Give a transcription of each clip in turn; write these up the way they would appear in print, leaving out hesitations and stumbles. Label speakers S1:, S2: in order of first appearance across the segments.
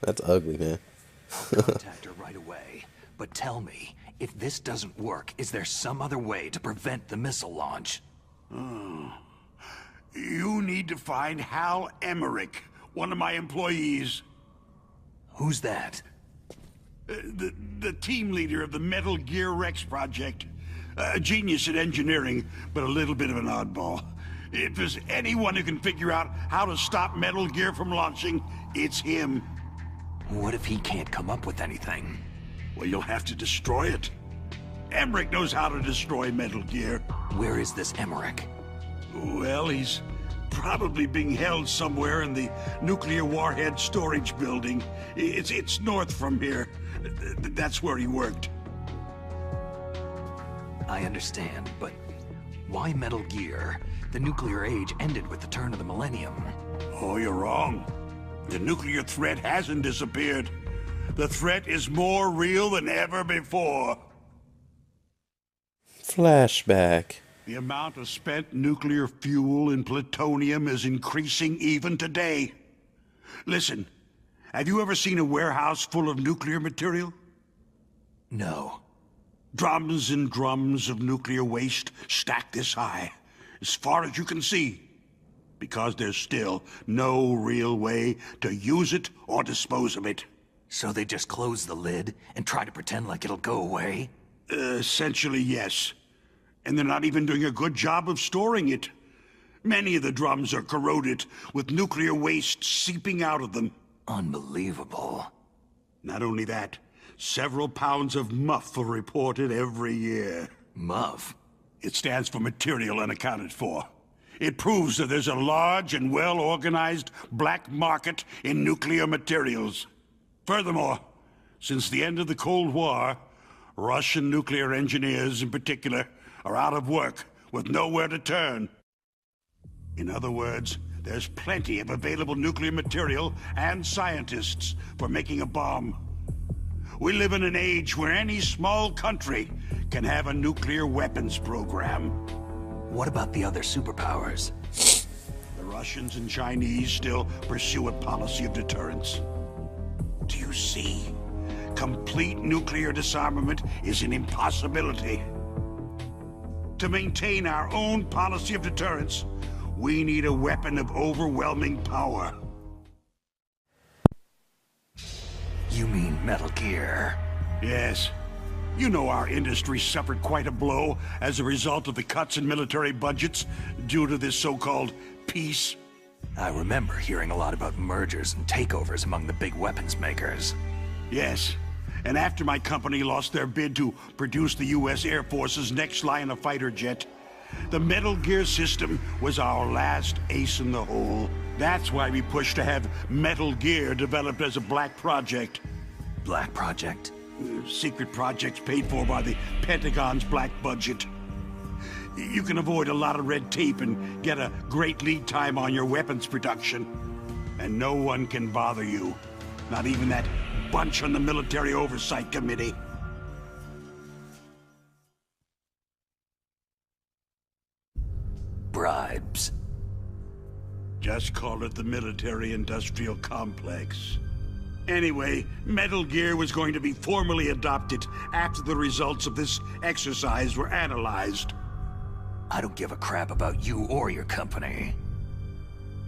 S1: That's ugly, man.
S2: I'll contact her right away. But tell me, if this doesn't work, is there some other way to prevent the missile launch?
S3: You need to find Hal Emmerich, one of my employees.
S2: Who's that?
S3: The team leader of the Metal Gear Rex project. A genius at engineering, but a little bit of an oddball. If there's anyone who can figure out how to stop Metal Gear from launching, it's him.
S2: What if he can't come up with anything?
S3: Well, you'll have to destroy it. Emmerich knows how to destroy Metal Gear.
S2: Where is this Emmerich?
S3: Well, he's probably being held somewhere in the nuclear warhead storage building. It's north from here. That's where he worked.
S2: I understand, but why Metal Gear? The nuclear age ended with the turn of the millennium.
S3: Oh, you're wrong. The nuclear threat hasn't disappeared. The threat is more real than ever before.
S1: Flashback.
S3: The amount of spent nuclear fuel and plutonium is increasing even today. Listen, have you ever seen a warehouse full of nuclear material?
S2: No.
S3: Drums and drums of nuclear waste stacked this high, as far as you can see. Because there's still no real way to use it or dispose of it.
S2: So they just close the lid and try to pretend like it'll go away?
S3: Essentially, yes. And they're not even doing a good job of storing it. Many of the drums are corroded, with nuclear waste seeping out of them.
S2: Unbelievable.
S3: Not only that, several pounds of MUF are reported every year.
S2: MUF?
S3: It stands for Material Unaccounted For. It proves that there's a large and well-organized black market in nuclear materials. Furthermore, since the end of the Cold War, Russian nuclear engineers in particular are out of work with nowhere to turn. In other words, there's plenty of available nuclear material and scientists for making a bomb. We live in an age where any small country can have a nuclear weapons program.
S2: What about the other superpowers?
S3: The Russians and Chinese still pursue a policy of deterrence. Do you see? Complete nuclear disarmament is an impossibility. To maintain our own policy of deterrence, we need a weapon of overwhelming power.
S2: You mean Metal Gear?
S3: Yes. You know our industry suffered quite a blow as a result of the cuts in military budgets due to this so-called peace.
S2: I remember hearing a lot about mergers and takeovers among the big weapons makers.
S3: Yes. And after my company lost their bid to produce the U.S. Air Force's next line of fighter jet, the Metal Gear system was our last ace in the hole. That's why we pushed to have Metal Gear developed as a black project.
S2: Black Project?
S3: Secret projects paid for by the Pentagon's black budget. You can avoid a lot of red tape and get a great lead time on your weapons production. And no one can bother you. Not even that bunch on the Military Oversight Committee.
S2: Bribes.
S3: Just call it the military-industrial complex. Anyway, Metal Gear was going to be formally adopted after the results of this exercise were analyzed.
S2: I don't give a crap about you or your company.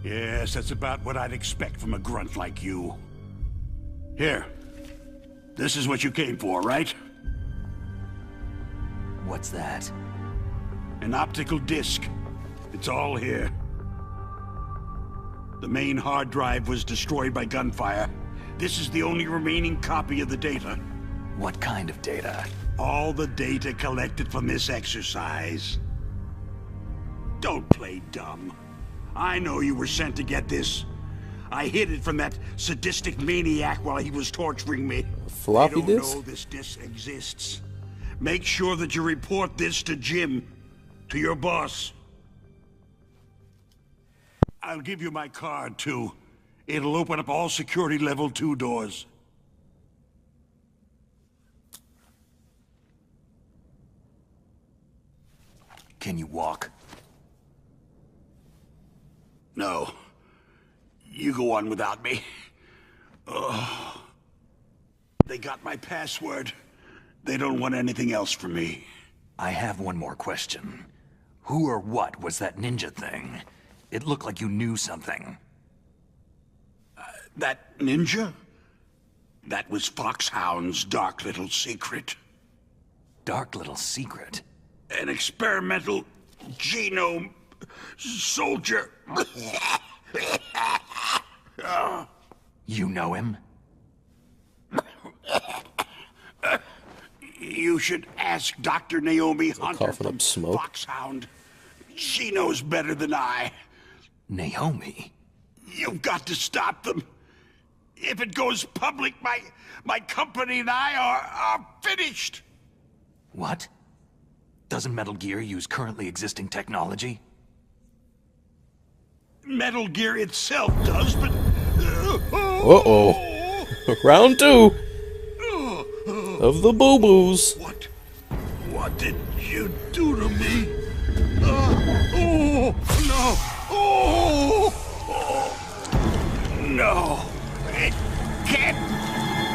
S3: Yes, that's about what I'd expect from a grunt like you. Here. This is what you came for, right?
S2: What's that?
S3: An optical disc. It's all here. The main hard drive was destroyed by gunfire. This is the only remaining copy of the data.
S2: What kind of data?
S3: All the data collected from this exercise. Don't play dumb. I know you were sent to get this. I hid it from that sadistic maniac while he was torturing me.
S1: Floppy
S3: I don't
S1: disk?
S3: know this disc exists. Make sure that you report this to Jim, to your boss. I'll give you my card, too. It'll open up all security level 2 doors.
S2: Can you walk?
S3: No. You go on without me. They got my password. They don't want anything else from me.
S2: I have one more question. Who or what was that ninja thing? It looked like you knew something.
S3: That ninja? That was Foxhound's dark little secret.
S2: Dark little secret.
S3: An experimental genome soldier.
S2: You know him?
S3: You should ask Dr. Naomi Hunter
S1: coughing
S3: from
S1: up smoke.
S3: Foxhound. She knows better than I.
S2: Naomi?
S3: You've got to stop them. If it goes public, my company and I are finished.
S2: What? Doesn't Metal Gear use currently existing technology?
S3: Metal Gear itself does, but...
S1: Uh-oh. Round 2 of the boo-boos.
S3: What did you do to me? Oh, no. Oh, no. It can't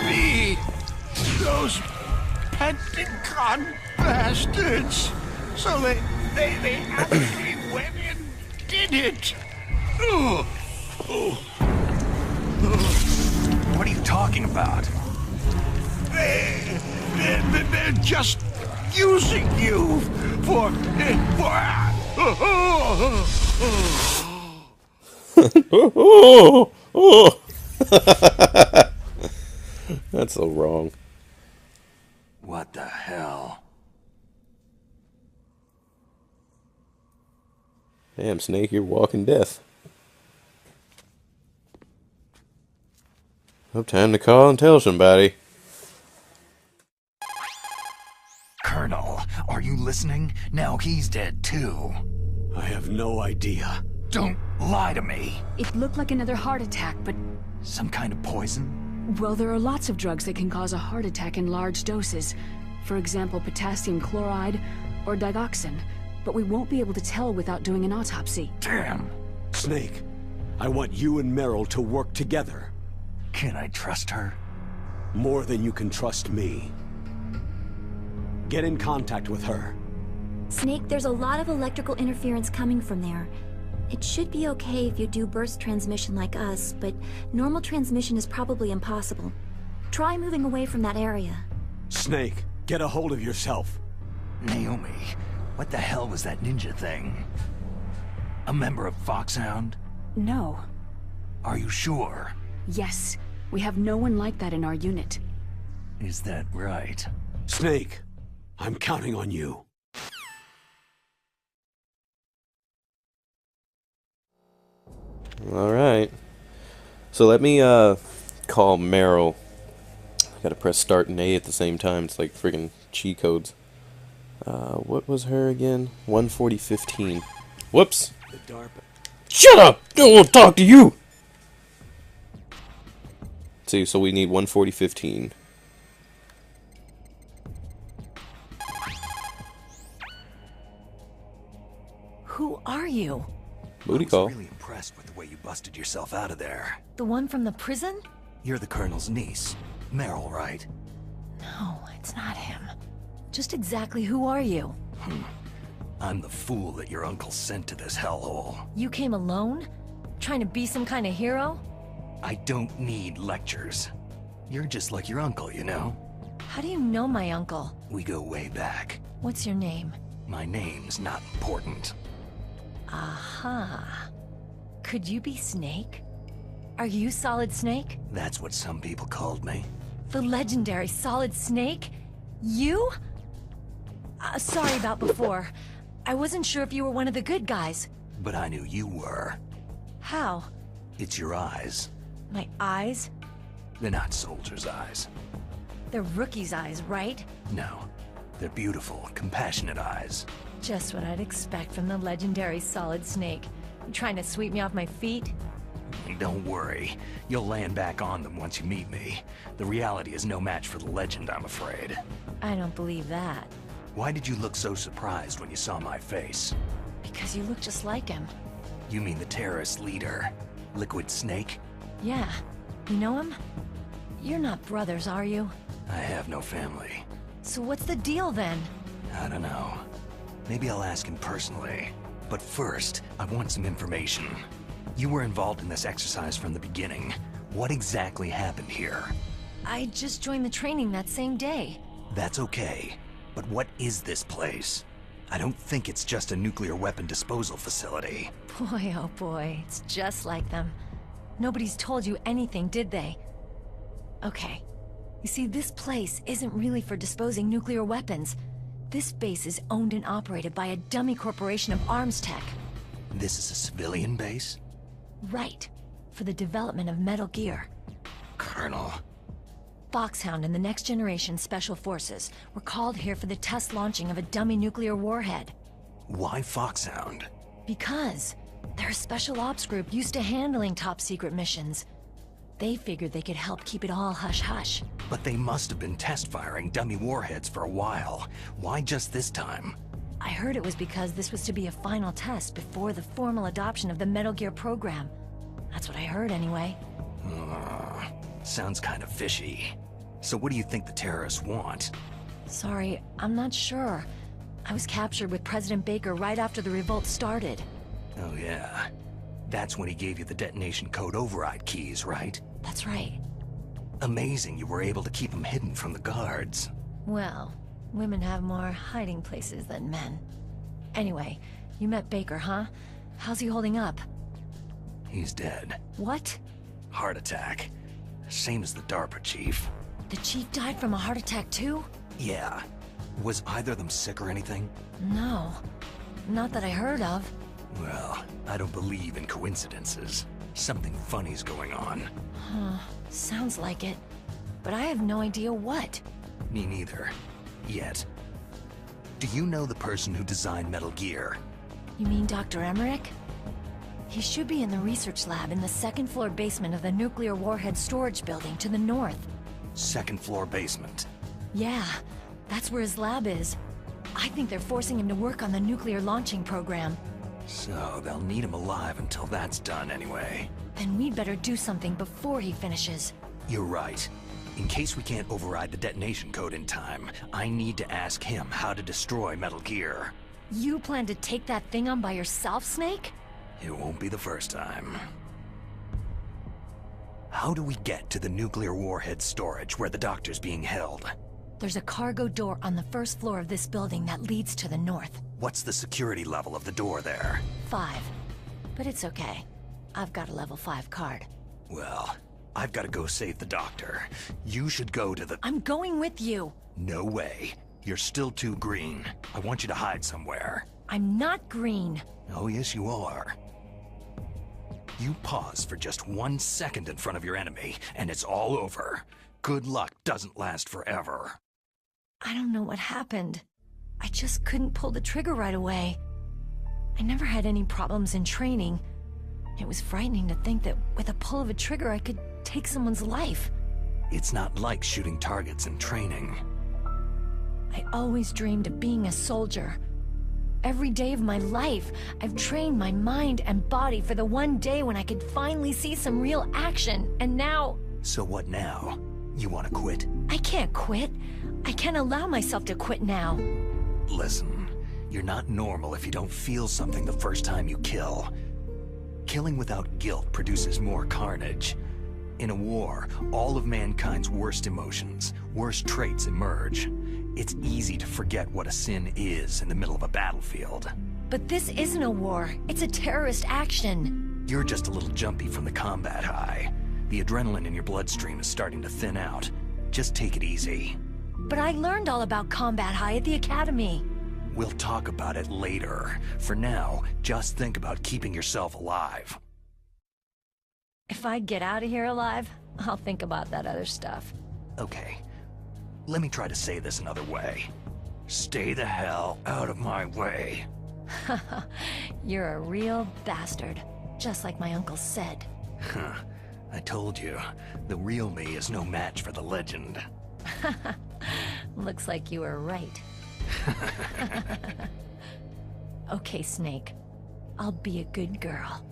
S3: be. Those Pentagon bastards. So they actually went and did it.
S2: What are you talking about?
S3: They're just using you for
S1: That's so wrong.
S2: What the hell?
S1: Damn, Snake, you're walking death. Oh, time to call and tell somebody.
S2: Colonel, are you listening? Now he's dead too.
S4: I have no idea.
S2: Don't lie to me.
S5: It looked like another heart attack, but...
S2: Some kind of poison?
S5: Well, there are lots of drugs that can cause a heart attack in large doses. For example, potassium chloride or digoxin. But we won't be able to tell without doing an autopsy.
S2: Damn.
S4: Snake, I want you and Meryl to work together.
S2: Can I trust her?
S4: More than you can trust me. Get in contact with her.
S6: Snake, there's a lot of electrical interference coming from there. It should be okay if you do burst transmission like us, but normal transmission is probably impossible. Try moving away from that area.
S4: Snake, get a hold of yourself.
S2: Naomi, what the hell was that ninja thing? A member of Foxhound?
S5: No.
S2: Are you sure?
S5: Yes. We have no one like that in our unit.
S2: Is that right?
S4: Snake, I'm counting on you.
S1: Alright. So let me call Meryl. I gotta press start and A at the same time. It's like friggin' cheat codes. What was her again? 14015. Whoops!
S4: The DARPA.
S1: Shut up! I don't want to talk to you! See, so we need 14015.
S7: Who are you?
S1: Booty
S2: I
S1: call.
S2: was really impressed with the way you busted yourself out of there.
S7: The one from the prison?
S2: You're the Colonel's niece. Meryl, right?
S7: No, it's not him. Just exactly who are you?
S2: I'm the fool that your uncle sent to this hellhole.
S7: You came alone? Trying to be some kind of hero?
S2: I don't need lectures. You're just like your uncle, you know?
S7: How do you know my uncle?
S2: We go way back.
S7: What's your name?
S2: My name's not important.
S7: Aha. Could you be Snake? Are you Solid Snake?
S2: That's what some people called me.
S7: The legendary Solid Snake? You? Sorry about before. I wasn't sure if you were one of the good guys.
S2: But I knew you were.
S7: How?
S2: It's your eyes.
S7: My eyes?
S2: They're not soldiers' eyes.
S7: They're rookie's eyes, right?
S2: No. They're beautiful, compassionate eyes.
S7: Just what I'd expect from the legendary Solid Snake. You trying to sweep me off my feet?
S2: Don't worry. You'll land back on them once you meet me. The reality is no match for the legend, I'm afraid.
S7: I don't believe that.
S2: Why did you look so surprised when you saw my face?
S7: Because you look just like him.
S2: You mean the terrorist leader, Liquid Snake?
S7: Yeah. You know him? You're not brothers, are you?
S2: I have no family.
S7: So what's the deal then?
S2: I don't know. Maybe I'll ask him personally. But first, I want some information. You were involved in this exercise from the beginning. What exactly happened here?
S7: I just joined the training that same day.
S2: That's okay. But what is this place? I don't think it's just a nuclear weapon disposal facility.
S7: Boy, oh boy, it's just like them. Nobody's told you anything, did they? Okay. You see, this place isn't really for disposing nuclear weapons. This base is owned and operated by a dummy corporation of arms tech.
S2: This is a civilian base?
S7: Right. For the development of Metal Gear.
S2: Colonel.
S7: Foxhound and the Next Generation Special Forces were called here for the test launching of a dummy nuclear warhead.
S2: Why Foxhound?
S7: Because they're a special ops group used to handling top-secret missions. They figured they could help keep it all hush-hush.
S2: But they must have been test-firing dummy warheads for a while. Why just this time?
S7: I heard it was because this was to be a final test before the formal adoption of the Metal Gear program. That's what I heard anyway.
S2: Sounds kind of fishy. So what do you think the terrorists want?
S7: Sorry, I'm not sure. I was captured with President Baker right after the revolt started.
S2: Oh yeah. That's when he gave you the detonation code override keys, right?
S7: That's right.
S2: Amazing you were able to keep them hidden from the guards.
S7: Well, women have more hiding places than men. Anyway, you met Baker, huh? How's he holding up?
S2: He's dead.
S7: What?
S2: Heart attack. Same as the DARPA chief.
S7: The chief died from a heart attack too?
S2: Yeah. Was either of them sick or anything?
S7: No. Not that I heard of.
S2: Well, I don't believe in coincidences. Something funny's going on.
S7: Huh. Sounds like it. But I have no idea what.
S2: Me neither. Yet. Do you know the person who designed Metal Gear?
S7: You mean Dr. Emmerich? He should be in the research lab in the second-floor basement of the nuclear warhead storage building to the north.
S2: Second floor basement.
S7: Yeah, that's where his lab is. I think they're forcing him to work on the nuclear launching program.
S2: So they'll need him alive until that's done anyway.
S7: Then we'd better do something before he finishes.
S2: You're right. In case we can't override the detonation code in time, I need to ask him how to destroy Metal Gear.
S7: You plan to take that thing on by yourself, Snake?
S2: It won't be the first time. How do we get to the nuclear warhead storage where the doctor's being held?
S7: There's a cargo door on the first floor of this building that leads to the north.
S2: What's the security level of the door there?
S7: 5. But it's okay. I've got a level 5 card.
S2: Well, I've got to go save the doctor. You should go to the...
S7: I'm going with you!
S2: No way. You're still too green. I want you to hide somewhere.
S7: I'm not green.
S2: Oh, yes, you are. You pause for just 1 second in front of your enemy, and it's all over. Good luck doesn't last forever.
S7: I don't know what happened. I just couldn't pull the trigger right away. I never had any problems in training. It was frightening to think that with a pull of a trigger I could take someone's life.
S2: It's not like shooting targets in training.
S7: I always dreamed of being a soldier. Every day of my life, I've trained my mind and body for the one day when I could finally see some real action, and now...
S2: So what now? You want to quit?
S7: I can't quit. I can't allow myself to quit now.
S2: Listen, you're not normal if you don't feel something the first time you kill. Killing without guilt produces more carnage. In a war, all of mankind's worst emotions, worst traits emerge. It's easy to forget what a sin is in the middle of a battlefield.
S7: But this isn't a war. It's a terrorist action.
S2: You're just a little jumpy from the combat high. The adrenaline in your bloodstream is starting to thin out. Just take it easy.
S7: But I learned all about combat high at the academy.
S2: We'll talk about it later. For now, just think about keeping yourself alive.
S7: If I get out of here alive, I'll think about that other stuff.
S2: Okay. Let me try to say this another way. Stay the hell out of my way.
S7: You're a real bastard. Just like my uncle said.
S2: Huh. I told you, the real me is no match for the legend.
S7: Looks like you were right. Okay, Snake. I'll be a good girl.